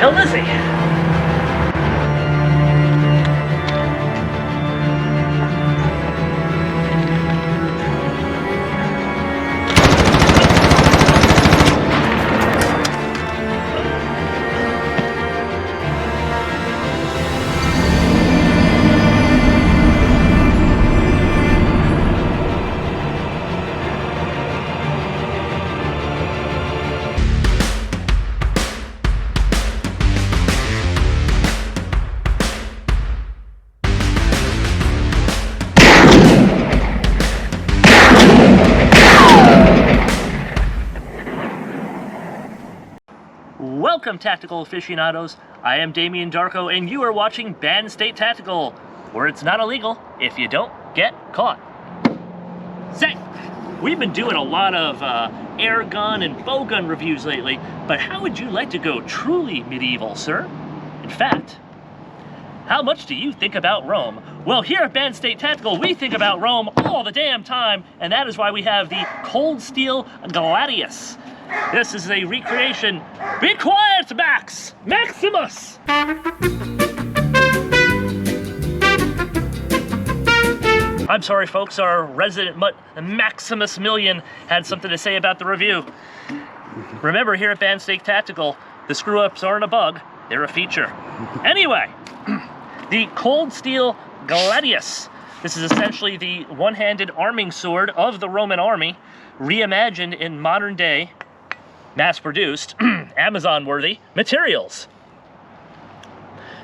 Tell Lizzie. Welcome, tactical aficionados. I am Damien Darko, and you are watching Band State Tactical, where it's not illegal if you don't get caught. Say, we've been doing a lot of air gun and bow gun reviews lately, but how would you like to go truly medieval, sir? In fact, how much do you think about Rome? Well, here at Band State Tactical, we think about Rome all the damn time, and that is why we have the Cold Steel Gladius. This is a recreation. Be quiet, Max! Maximus! I'm sorry, folks, our resident Maximus Million had something to say about the review. Remember, here at Band State Tactical, the screw-ups aren't a bug, they're a feature. Anyway, the Cold Steel Gladius. This is essentially the one-handed arming sword of the Roman army, reimagined in modern day, mass-produced, Amazon-worthy materials.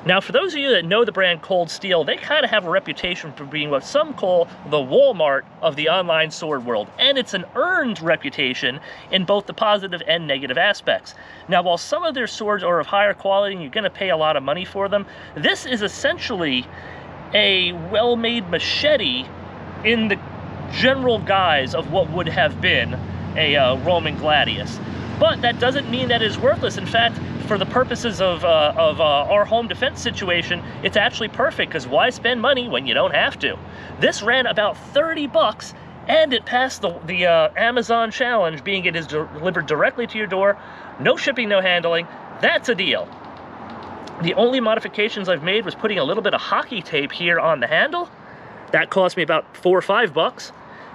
Now, for those of you that know the brand Cold Steel, they kind of have a reputation for being what some call the Walmart of the online sword world, and it's an earned reputation in both the positive and negative aspects. Now, while some of their swords are of higher quality and you're going to pay a lot of money for them, this is essentially a well-made machete in the general guise of what would have been a Roman gladius. But that doesn't mean that it's worthless. In fact, for the purposes of our home defense situation, it's actually perfect, because why spend money when you don't have to? This ran about 30 bucks, and it passed the Amazon challenge, being it is delivered directly to your door, no shipping, no handling. That's a deal. The only modifications I've made was putting a little bit of hockey tape here on the handle. That cost me about 4 or 5 bucks.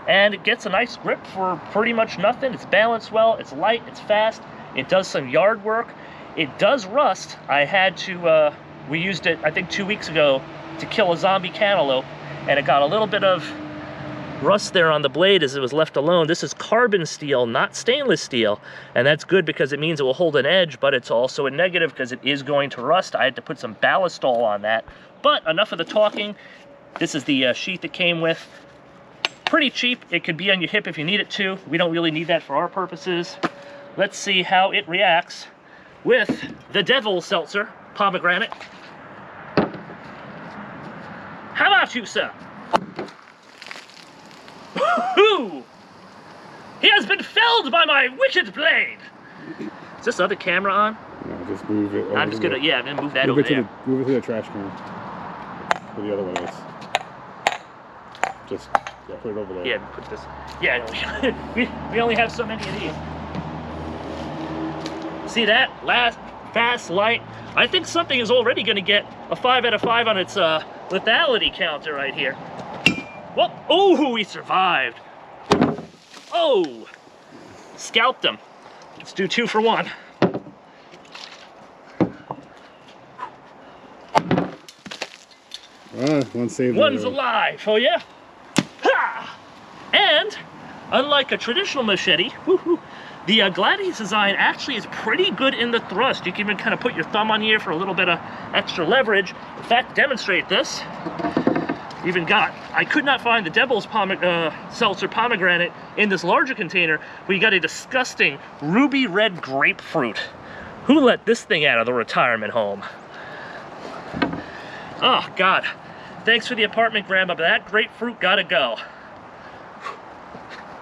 And it gets a nice grip for pretty much nothing. It's balanced well, it's light, it's fast, it does some yard work. It does rust. I had to, we used it, I think 2 weeks ago, to kill a zombie cantaloupe, and it got a little bit of rust there on the blade as it was left alone. This is carbon steel, not stainless steel, and that's good because it means it will hold an edge, but it's also a negative because it is going to rust. I had to put some ballistol on that. But enough of the talking. This is the sheath it came with. Pretty cheap. It could be on your hip if you need it to. We don't really need that for our purposes. Let's see how it reacts with the Devil Seltzer pomegranate. How about you, sir? Woohoo! He has been felled by my wicked blade! Is this other camera on? No, just move it. I'm just gonna, yeah, I'm gonna move that over there. Move it to the trash can. Where the other one is. Just, yeah, put it over there. Yeah, put this. Yeah, we only have so many of these. See that? Last, fast, light. I think something is already gonna get a 5 out of 5 on its lethality counter right here. Well, oh, we survived. Oh, scalped him. Let's do 2 for 1. One saved. One's alive, oh yeah? Ha! And, unlike a traditional machete, the Gladius design actually is pretty good in the thrust. You can even kind of put your thumb on here for a little bit of extra leverage. In fact, to demonstrate this, even got, I could not find the Devil's Seltzer pomegranate in this larger container, but you got a disgusting ruby red grapefruit. Who let this thing out of the retirement home? Oh, God. Thanks for the apartment, Grandma, but that grapefruit gotta go.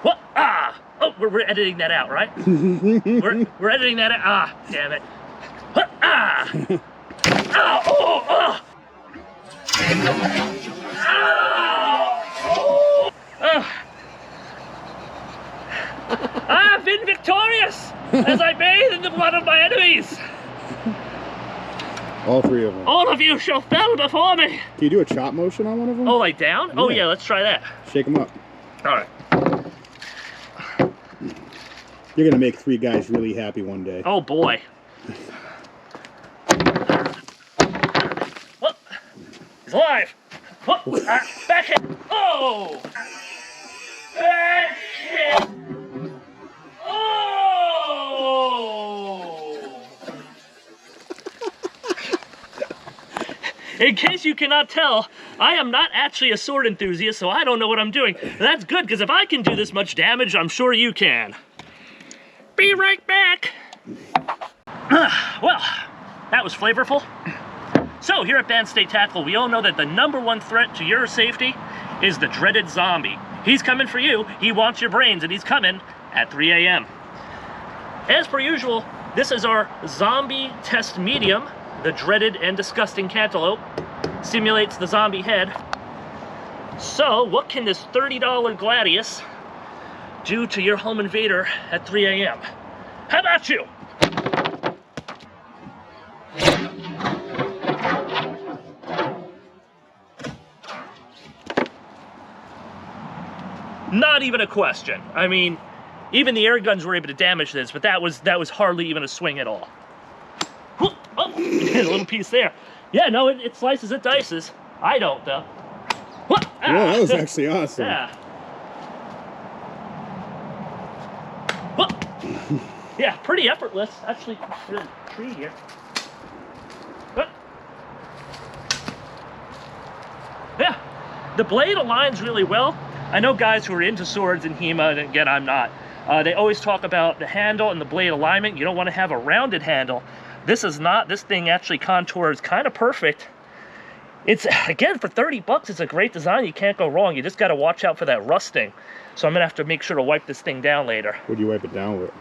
What? Ah! Oh, we're editing that out, right? we're editing that out. Ah, damn it. Ah! Ah! Oh! Oh! I've been victorious as I bathe in the blood of my enemies. All three of them. All of you shall fell before me. Can you do a chop motion on one of them? Oh, like down? Oh, Yeah. yeah, let's try that. Shake them up. All right. You're going to make 3 guys really happy one day. Oh, boy. Whoop. He's alive. Whoop. Back hit. Oh! Back hit. Oh! In case you cannot tell, I am not actually a sword enthusiast, so I don't know what I'm doing. That's good, because if I can do this much damage, I'm sure you can. Be right back. Well, that was flavorful. So here at Band State Tactical, we all know that the #1 threat to your safety is the dreaded zombie. He's coming for you, he wants your brains, and he's coming at 3 a.m. As per usual, this is our zombie test medium. The dreaded and disgusting cantaloupe simulates the zombie head. So, what can this $30 Gladius do to your home invader at 3 a.m.? How about you? Not even a question. I mean, even the air guns were able to damage this, but that was hardly even a swing at all. Oh, a little piece there. Yeah, no, it slices, it dices. I don't, though. Yeah, that was actually awesome. Yeah. Yeah, pretty effortless. Actually, there's a tree here. Yeah, the blade aligns really well. I know guys who are into swords and HEMA, and again, I'm not. They always talk about the handle and the blade alignment. You don't want to have a rounded handle. This is not. This thing actually contours kind of perfect. It's, again, for 30 bucks, it's a great design. You can't go wrong. You just got to watch out for that rusting. So I'm going to have to make sure to wipe this thing down later. What do you wipe it down with?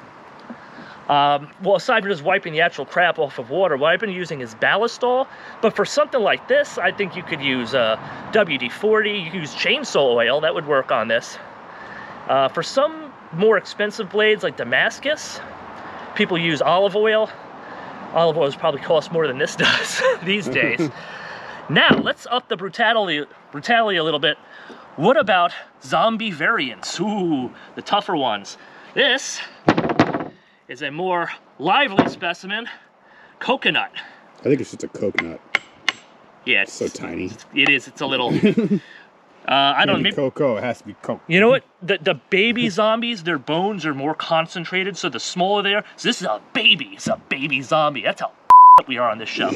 Well, aside from just wiping the actual crap off of water, what I've been using is Ballistol. But for something like this, I think you could use WD-40. You could use chainsaw oil. That would work on this. For some more expensive blades like Damascus, people use olive oil. Olive oil probably costs more than this does these days. Now, let's up the brutality a little bit. What about zombie variants? Ooh, the tougher ones. This is a more lively specimen, coconut. I think it's just a coconut. Yeah, It's so tiny. It is. It's a little. I don't know. Maybe, Cocoa. It has to be coke. you know what? The baby zombies, their bones are more concentrated, so the smaller they are. So this is a baby. It's a baby zombie. That's how up we are on this show.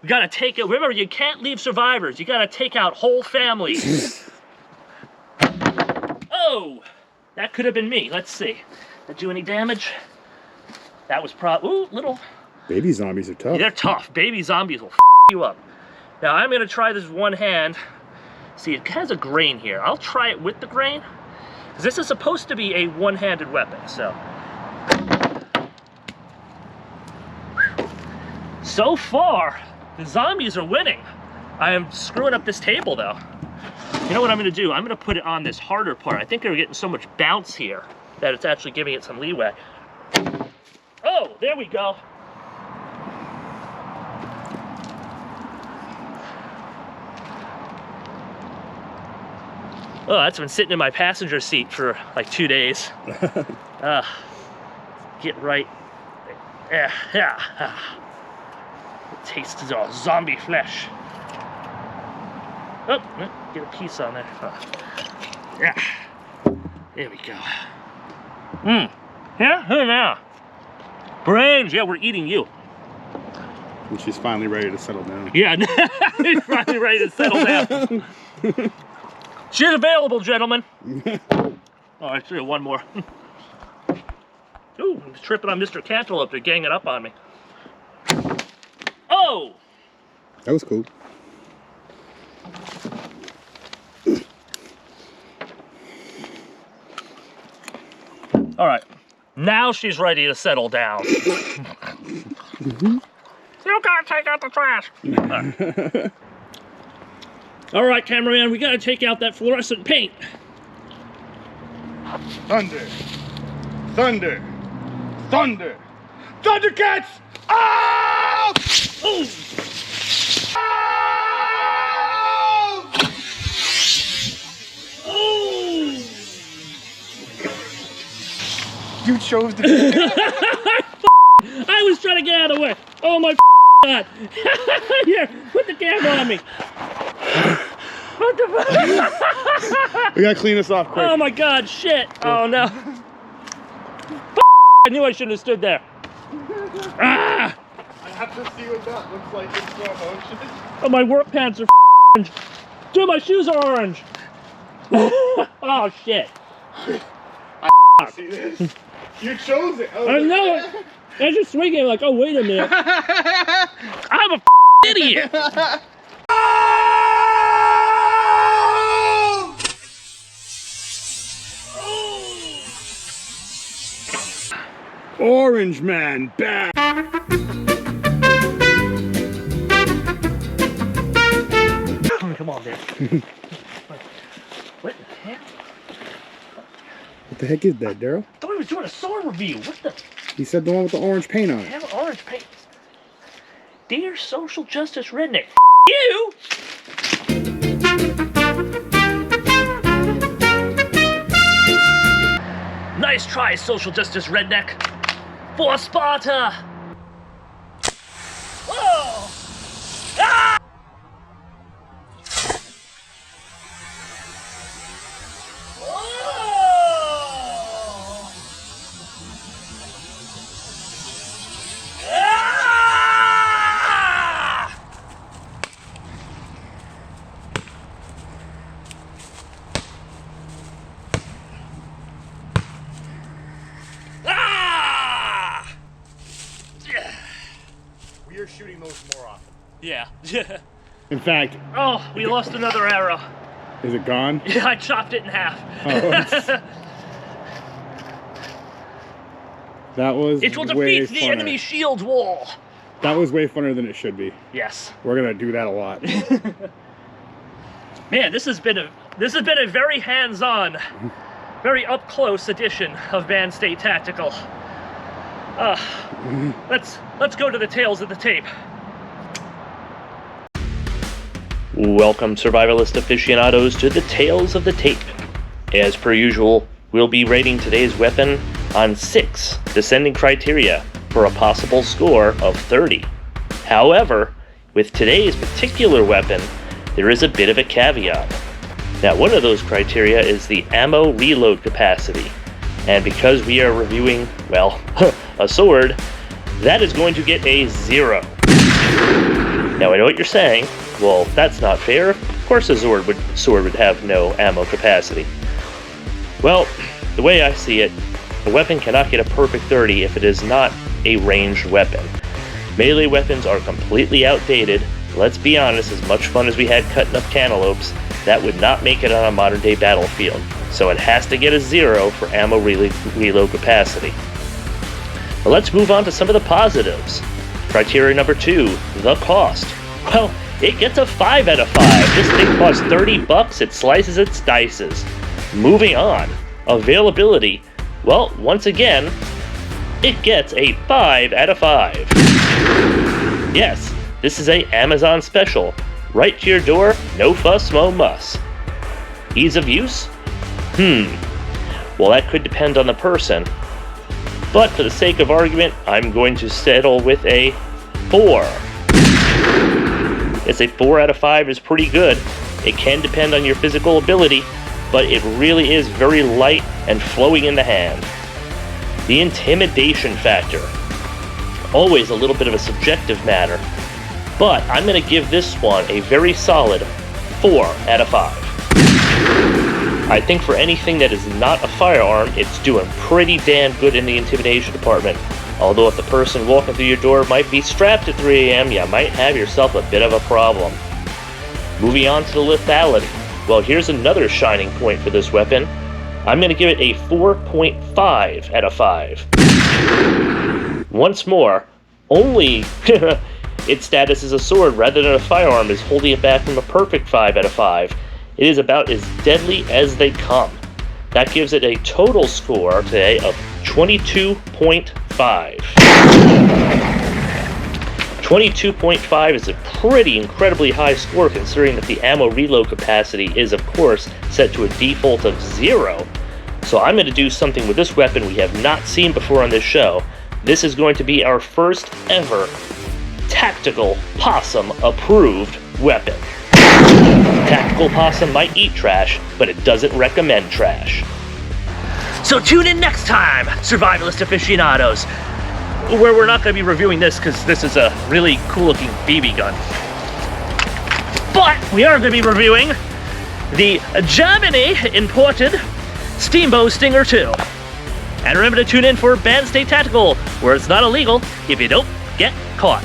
We gotta take it. Remember, you can't leave survivors. You gotta take out whole families. Oh, that could have been me. Let's see. Did that do any damage? That was probably. Ooh, little. Baby zombies are tough. They're tough. Baby zombies will you up. Now I'm gonna try this with one hand. See, it has a grain here. I'll try it with the grain, because this is supposed to be a one-handed weapon. So far, the zombies are winning. I am screwing up this table, though. You know what I'm gonna do? I'm gonna put it on this harder part. I think they're getting so much bounce here that it's actually giving it some leeway. Oh, there we go. Oh, that's been sitting in my passenger seat for like 2 days. Get right. Yeah. It tastes of zombie flesh. Oh, get a piece on there. Yeah. There we go. Yeah, who now? Brains. Yeah, we're eating you. And she's finally ready to settle down. Yeah, he's finally ready to settle down. She's available, gentlemen. Oh, I see one more. Ooh, I'm tripping on Mr. Cantaloupe. They're ganging up on me. Oh! That was cool. All right, now she's ready to settle down. You gotta take out the trash. All right, cameraman, we gotta take out that fluorescent paint. Thunder. Thunder. Thunder. Thundercats! Ah! You chose to. I was trying to get out of the way. Oh my God. Here, put the camera on me. What the fuck? We gotta clean this off quick. Oh my God, shit. Oh no. I knew I shouldn't have stood there. Ah! I have to see what that looks like in slow motion. Oh, my work pants are orange. Dude, my shoes are orange. Oh shit. See this? You chose it. I know it. I was just swinging like, oh, wait a minute. I'm a idiot. Orange man, bad. Come on, man. What the heck? What the heck is that, Daryl? I thought he was doing a sword review. What the? He said the one with the orange paint on it. Have orange paint. Dear social justice redneck. You! Nice try, social justice redneck. For Sparta! Whoa! Ah! Whoa! Ah! Ah! We are shooting those more often. Yeah. In fact, Oh, we lost another arrow. is it gone? Yeah, I chopped it in half. Oh, that was It will way defeat the funner. enemy shield wall. That was way funner than it should be. Yes. We're gonna do that a lot. Man, this has been a very hands-on, very up-close edition of Band State Tactical. Let's go to the tales of the tape. Welcome, survivalist aficionados, to the Tales of the Tape. As per usual, we'll be rating today's weapon on 6 descending criteria for a possible score of 30. However, with today's particular weapon, there is a bit of a caveat. Now, one of those criteria is the ammo reload capacity. And because we are reviewing, well, a sword, that is going to get a 0. Now, I know what you're saying. Well, that's not fair. Of course a sword would have no ammo capacity. Well, the way I see it, a weapon cannot get a perfect 30 if it is not a ranged weapon. Melee weapons are completely outdated. Let's be honest, as much fun as we had cutting up cantaloupes, that would not make it on a modern day battlefield. So it has to get a 0 for ammo reload capacity. But let's move on to some of the positives. Criteria number 2, the cost. Well, it gets a 5 out of 5. This thing costs $30, it slices its dices. Moving on, availability. Well, once again, it gets a 5 out of 5. Yes, this is a Amazon special. Right to your door, no fuss, no muss. Ease of use? Well, that could depend on the person. But for the sake of argument, I'm going to settle with a 4. Yes, a 4 out of 5 is pretty good. It can depend on your physical ability, but it really is very light and flowing in the hand. The intimidation factor. Always a little bit of a subjective matter, but I'm going to give this one a very solid 4 out of 5. I think for anything that is not a firearm, it's doing pretty damn good in the intimidation department. Although if the person walking through your door might be strapped at 3 a.m., you might have yourself a bit of a problem. Moving on to the lethality. Well, here's another shining point for this weapon. I'm going to give it a 4.5 out of 5. Once more, only its status as a sword rather than a firearm is holding it back from a perfect 5 out of 5. It is about as deadly as they come. That gives it a total score today of 22.5. 22.5 is a pretty incredibly high score considering that the ammo reload capacity is, of course, set to a default of 0. So I'm going to do something with this weapon we have not seen before on this show. This is going to be our first ever Tactical Possum approved weapon. Tactical Possum might eat trash, but it doesn't recommend trash. So tune in next time, survivalist aficionados, where we're not going to be reviewing this because this is a really cool looking BB gun. But we are going to be reviewing the Germany imported Steambow Stinger 2. And remember to tune in for Band State Tactical, where it's not illegal if you don't get caught.